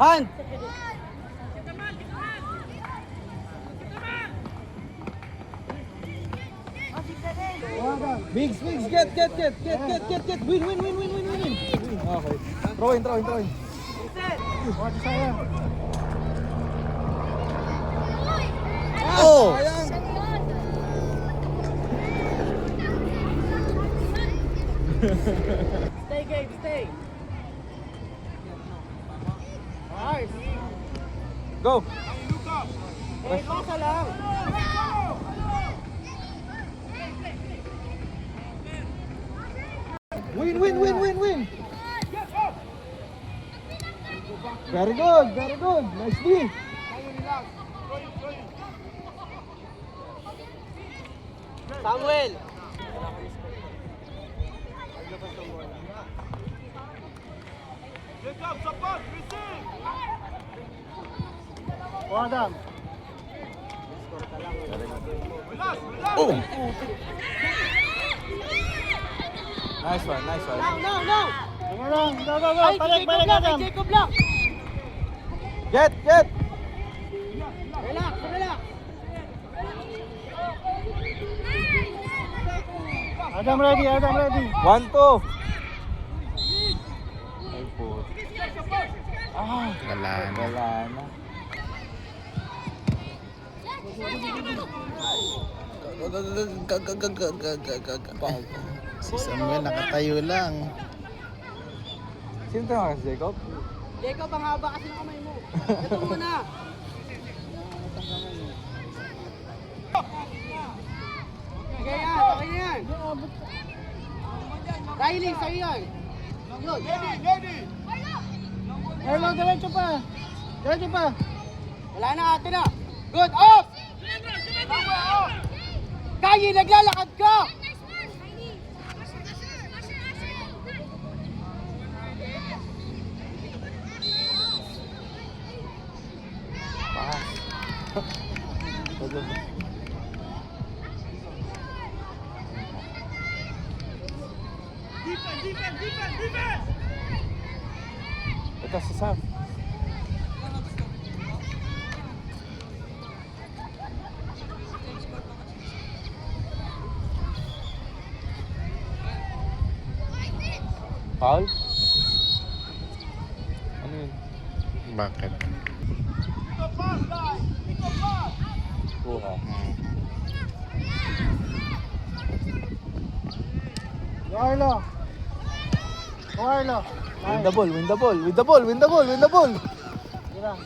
Hand! Bigs, get! Win! Okay. Throw in. Oh! Sayang. Stay, Gabe, stay. Nice. Go! Eh, pasa lang. Win! Very good! Nice D! Samuel. Jacob, support, receive! Adam. Relax! Oh! Nice one. No. Go. Ay, Balik, Adam. Jacob lang. Get! Relax. Adam ready. 1-2. Ay po. Wala na. Wala na. Si Samuel nakatayo lang. Sino tayo kasi Jacob? Jacob, ang haba kasi ng kamay mo. Ito muna. Okay yan. Riley, sa'yo yan. Yun. Ready! Hello, diretso pa. Wala na, ate na. Good, off! Kayi, naglalakad ka! Defense! Ito si Sam. Foul? Ano yun? Bakit? Pick up pass, guys! Pick up pass! Kuha. Arlo. Win the ball. Sige lang.